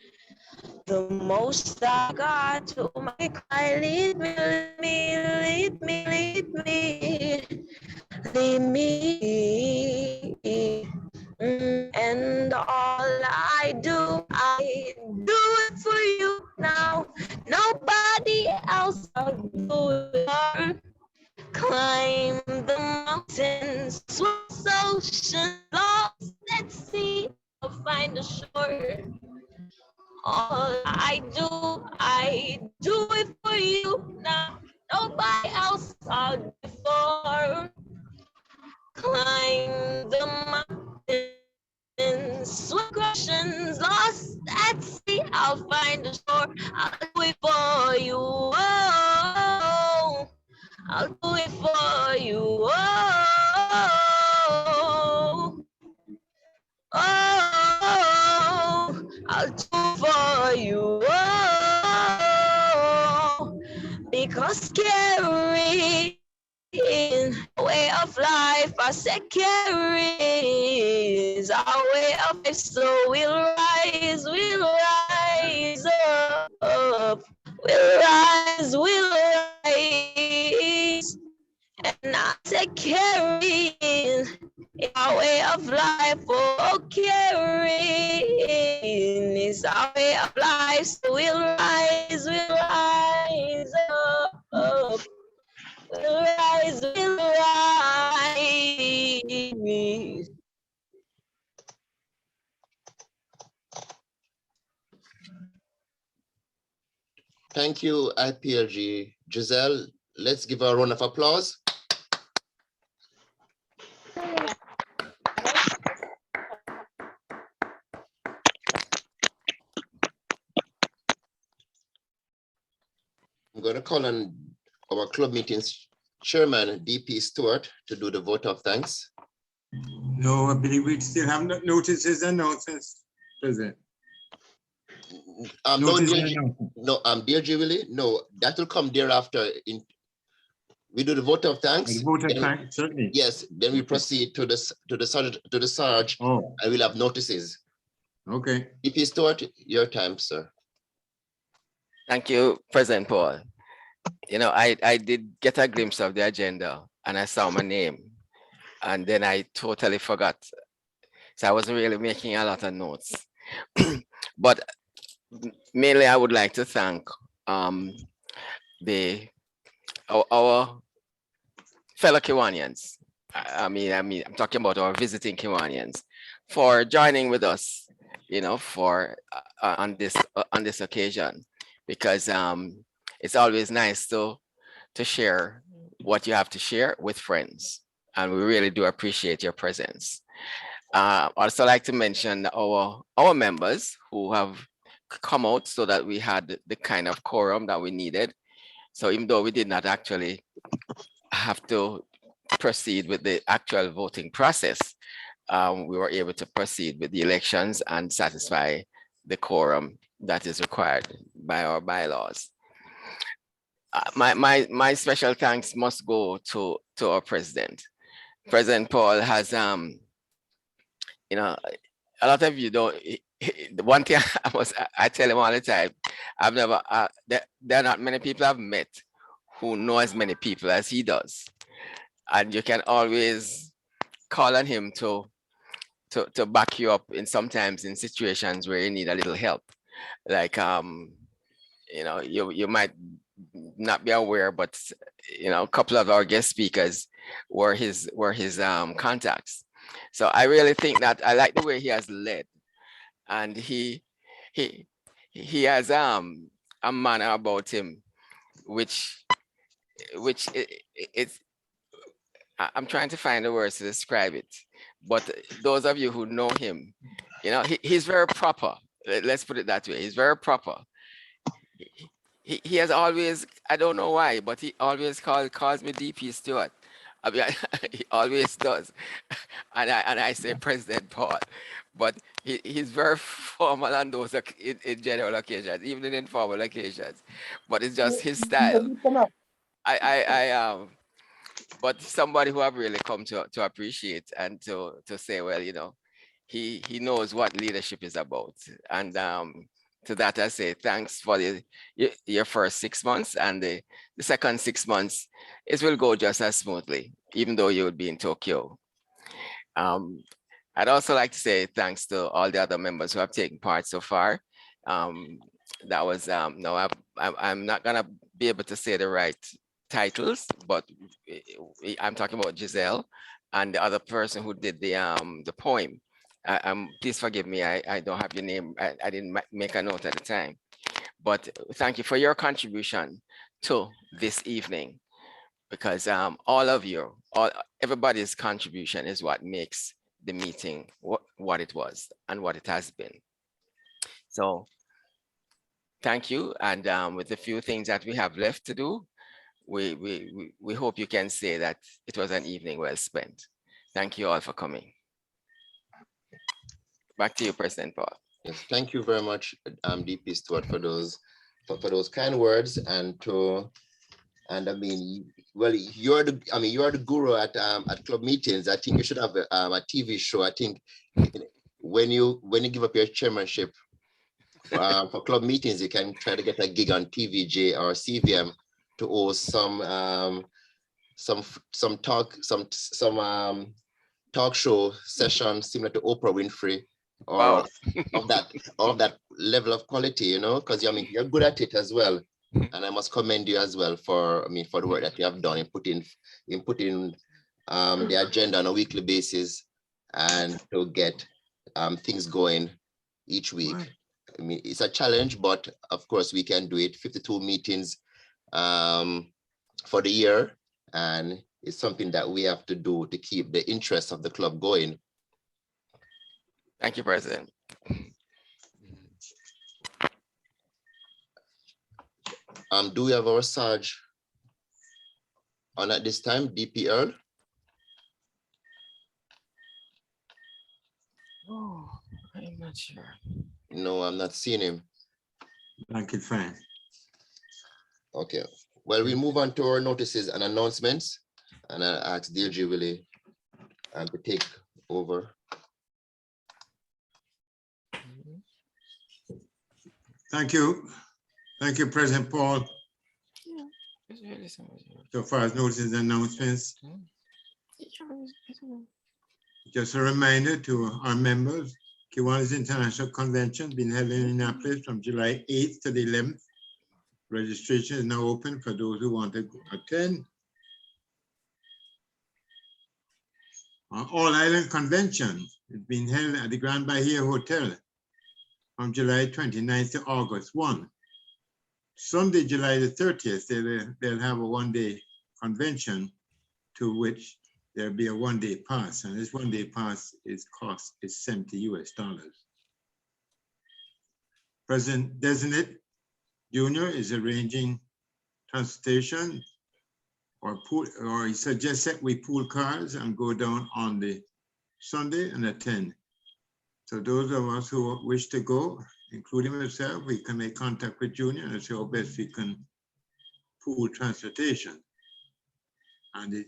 the most I got. To my cry, lead me, lead me, lead me, lead me, lead me. And all I do it for you now. Nobody else I'll do it for. Climb the mountains, swim ocean, lost at sea, I'll find a shore. All I do it for you now. Nobody else I'll do it for. Climb the mountains, swim oceans, lost at sea, I'll find a shore. I'll do it for you. Oh, I'll do it for you. Oh, I'll do it for you. Oh, because carrying a way of life, I said carry is our way of life, so we'll rise up, we'll rise, and I said carrying our way of life, oh, carrying is our way of life, so we'll rise up. We'll rise, we'll rise. Thank you, IPLG Giselle. Let's give her a round of applause. I'm going to call on our club meetings chairman, DP Stewart, to do the vote of thanks. No, I believe we still have notices and announcements President. No, Notice dear, the announcement. no, dear Jubilee, no, that will come thereafter. We do the vote of thanks. The vote of then- thanks, certainly. Yes, then we proceed to the Sarge, Oh. and we'll have notices. Okay. If you start your time, sir. Thank you, President Paul. You know, I did get a glimpse of the agenda and I saw my name and then I totally forgot. So I wasn't really making a lot of notes. But mainly I would like to thank our fellow Kiwanians. I'm talking about our visiting Kiwanians for joining with us, you know, for on this occasion, because it's always nice to share what you have to share with friends, and we really do appreciate your presence. Also like to mention our members who have come out so that we had the kind of quorum that we needed. So even though we did not actually have to proceed with the actual voting process, we were able to proceed with the elections and satisfy the quorum that is required by our bylaws. My special thanks must go to our president. President Paul has, you know, a lot of you don't. The one thing I tell him all the time, I've never. There are not many people I've met who know as many people as he does, and you can always call on him to back you up in sometimes in situations where you need a little help. Like you know, you might not be aware, but you know, a couple of our guest speakers were his contacts. So I really think that I like the way he has led, and he has a manner about him, which it's I'm trying to find the words to describe it, but those of you who know him, you know, he's very proper. Let's put it that way. He's very proper. He has always, I don't know why, but he always calls me DP Stewart. I mean, he always does. And I say President Paul, but he's very formal on those in general occasions, even in informal occasions. But it's just his style. But somebody who I've really come to appreciate and to say, well, you know, he knows what leadership is about. And to that I say thanks for your first 6 months, and the second 6 months, it will go just as smoothly, even though you would be in Tokyo. I'd also like to say thanks to all the other members who have taken part so far. That was no, I'm not gonna be able to say the right titles, but I'm talking about Giselle and the other person who did the poem. Please forgive me, I don't have your name. I didn't make a note at the time, but thank you for your contribution to this evening, because all of you, everybody's contribution is what makes the meeting what it was and what it has been. So thank you, and with the few things that we have left to do, we hope you can say that it was an evening well spent. Thank you all for coming. Back to you, President Paul. Yes, thank you very much, DP Stewart, for those kind words, and I mean, well, you're the guru at club meetings. I think you should have a TV show. I think when you give up your chairmanship for club meetings, you can try to get a gig on TVJ or CVM to host some talk show session similar to Oprah Winfrey, or wow. of that level of quality, you know, because I mean you're good at it as well, and I must commend you as well for the work that you have done in putting the agenda on a weekly basis and to get things going each week. I mean, it's a challenge, but of course we can do it. 52 meetings for the year, and it's something that we have to do to keep the interest of the club going. Thank you, President. Do we have our Sarge on at this time, DP Earl? Oh, I'm not not sure. No, I'm not seeing him. Blanket fine. Okay. Well, we move on to our notices and announcements, and I ask Deirdre Willie to take over. Thank you. Thank you, President Paul. So far as notices and announcements, just a reminder to our members, Kiwanis International Convention being held in Indianapolis from July 8th to the 11th. Registration is now open for those who want to attend. Our All Island Convention is being held at the Grand Bahia Hotel from July 29th to August 1. Sunday, July the 30th, they'll have a one-day convention to which there'll be a one-day pass, and this one-day pass cost is $70 US. President Designate Junior is arranging transportation, or he suggests that we pool cars and go down on the Sunday and attend. So those of us who wish to go, including myself, we can make contact with Junior and see how best we can pool transportation. And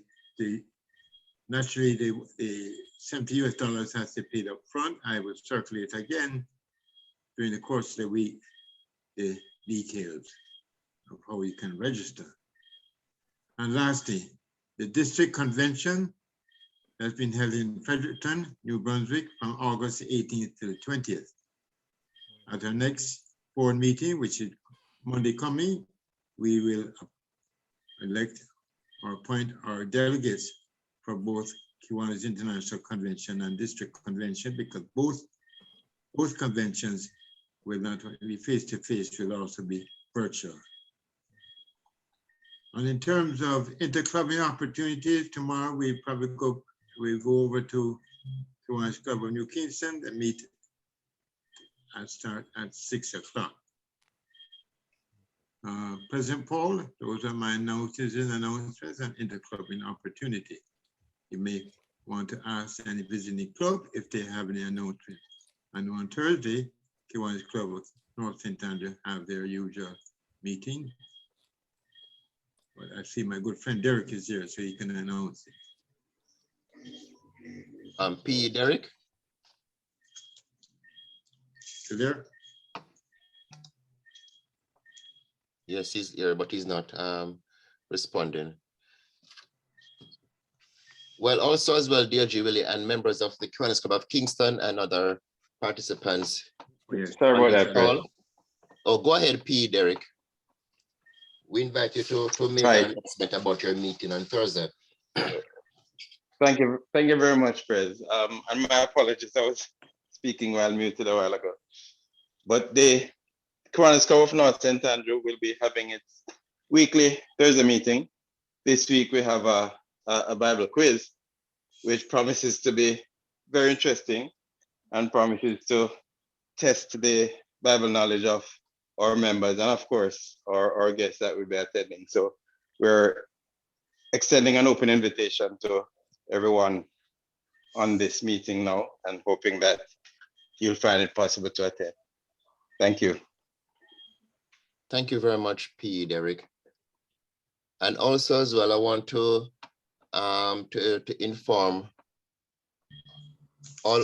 naturally, the $70 US has to be paid up front. I will circulate again during the course of the week the details of how you can register. And lastly, the district convention has been held in Fredericton, New Brunswick from August 18th to the 20th. At our next board meeting, which is Monday coming, we will elect or appoint our delegates for both Kiwanis International Convention and District Convention, because both conventions will not be face-to-face, will also be virtual. And in terms of interclubbing opportunities, tomorrow we probably go over to Kiwanis Club of New Kingston and meet and start at 6 o'clock. President Paul, those are my notices and announcements and interclubbing opportunity. You may want to ask any visiting club if they have any announcements. And on Thursday, Kiwanis Club of North St. Andrew have their usual meeting. But I see my good friend Derek is here, so he can announce it. P. Derek? You there? Yes, he's here, but he's not responding. Well, also as well, Deirdre Willie and members of the Kiwanis Club of Kingston and other participants. Sorry about that, Fred. Oh, go ahead, P. Derek. We invite you to make an announcement about your meeting on Thursday. Thank you very much, Fred. And my apologies, I was speaking while muted a while ago. But the Kiwanis Club of North St. Andrew will be having its weekly Thursday meeting. This week we have a Bible quiz, which promises to be very interesting and promises to test the Bible knowledge of our members and of course our guests that will be attending. So we're extending an open invitation to everyone on this meeting now and hoping that you'll find it possible to attend. Thank you. Thank you very much, P. Derek. And also as well, I want to inform all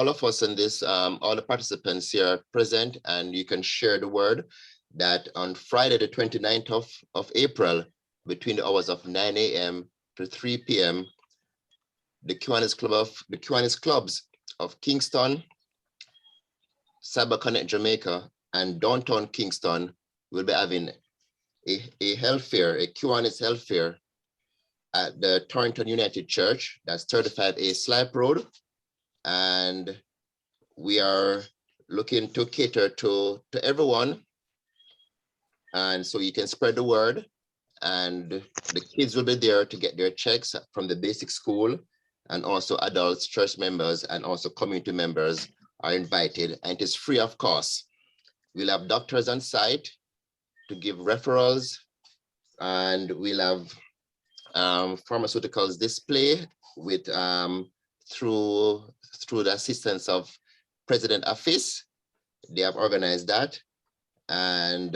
of us in this, all the participants here present, and you can share the word that on Friday, the 29th of April, between the hours of 9 a.m. to 3 p.m., the Kiwanis Clubs of Kingston, Cyber Connect Jamaica, and downtown Kingston will be having a health fair, a Kiwanis health fair at the Torrington United Church, that's 35A Slipe Road. And we are looking to cater to everyone. And so you can spread the word, and the kids will be there to get their checks from the basic school, and also adults, church members, and also community members are invited, and it is free of cost. We'll have doctors on site to give referrals, and we'll have pharmaceuticals display with through the assistance of President Office. They have organized that. And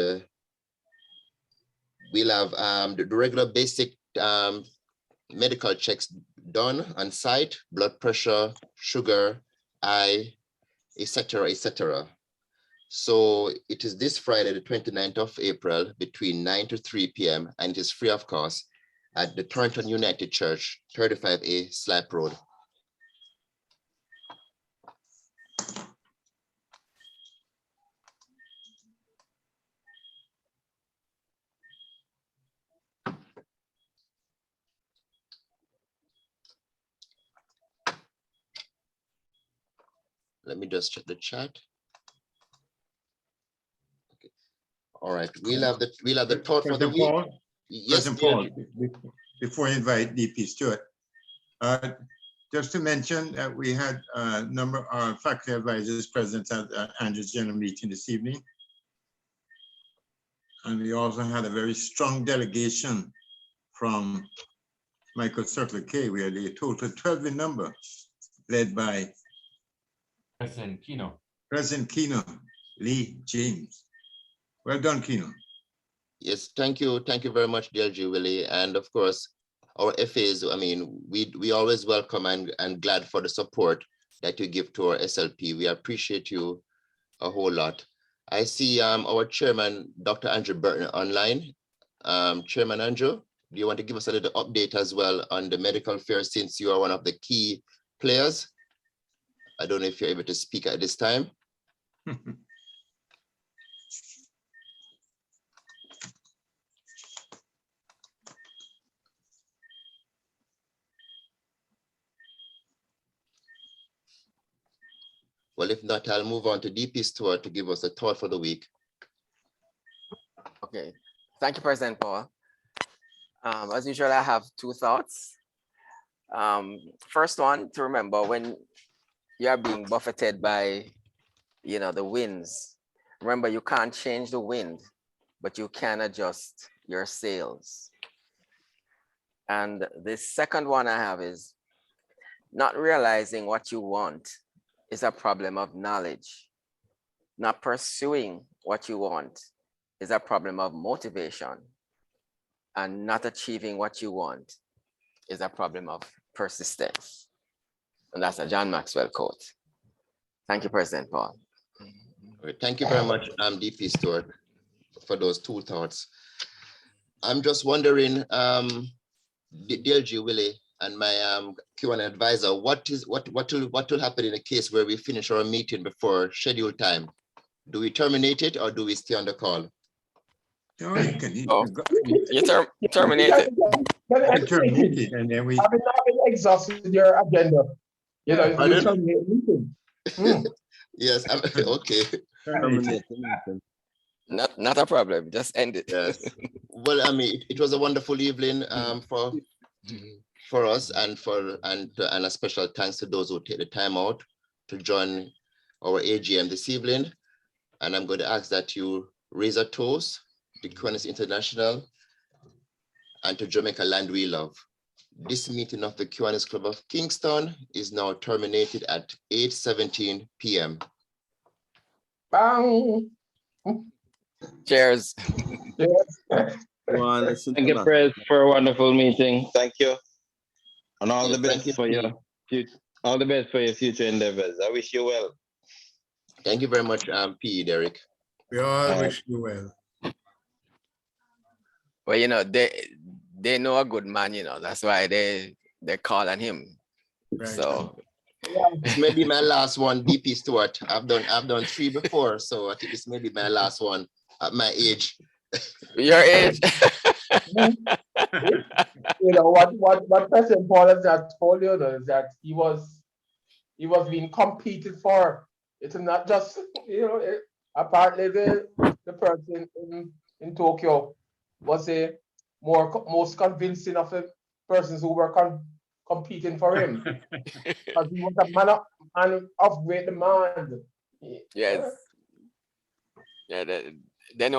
we'll have the regular basic medical checks done on site, blood pressure, sugar, eye, etc., etc. So it is this Friday, the 29th of April, between 9 to 3 p.m. and it is free of cost at the Thornton United Church, 35A Slap Road. Let me just check the chat. Okay. All right, we'll have the thought for the week. Paul, Yes, President Paul, before I invite DP Stewart, just to mention that we had a number of faculty advisors present at Andrew's general meeting this evening. And we also had a very strong delegation from Michael Circle K. We had a total 12 in number, led by President Kino. President Kino Lee James. Well done, Kino. Yes, thank you very much, DLG Willie. And of course, our FAs, I mean, we always welcome and glad for the support that you give to our SLP. We appreciate you a whole lot. I see our chairman, Dr. Andrew Burton, online. Chairman Andrew, do you want to give us a little update as well on the medical fair, since you are one of the key players? I don't know if you're able to speak at this time. Well, if not, I'll move on to DP Stewart to give us a thought for the week. Okay, thank you, President Paul. As usual, I have two thoughts. First one, to remember when you are being buffeted by, the winds. Remember, you can't change the wind, but you can adjust your sails. And the second one I have is not realizing what you want is a problem of knowledge. Not pursuing what you want is a problem of motivation. And not achieving what you want is a problem of persistence. And that's a John Maxwell quote. Thank you, President Paul. Thank you very much, DP Stewart, for those two thoughts. I'm just wondering, DLG Willie and my Q&A advisor, what will happen in a case where we finish our meeting before scheduled time? Do we terminate it or do we stay on the call? No, you can terminate it. Terminate it, and then we. I've been exhausted your agenda. You know, you terminate meeting. Yes, okay. Not a problem. Just end it. Yes. Well, I mean, it was a wonderful evening for us, and a special thanks to those who take the time out to join our AGM this evening. And I'm going to ask that you raise a toast to Kiwanis International and to Jamaica Land We Love. This meeting of the Kiwanis Club of Kingston is now terminated at 8:17 p.m. Bang. Cheers. Thank you, Pres, for a wonderful meeting. Thank you. And all the best for your future endeavors. I wish you well. Thank you very much, P. Derek. We all wish you well. Well, they know a good man, that's why they call on him. Right. So this may be my last one, DP Stewart. I've done 3 before, so I think this may be my last one at my age. Your age. What President Paul has told you is that he was being competed for. It's not just apparently the person in Tokyo was a most convincing of the persons who were competing for him. Because he was a man of great demand. Yes. Yeah, they know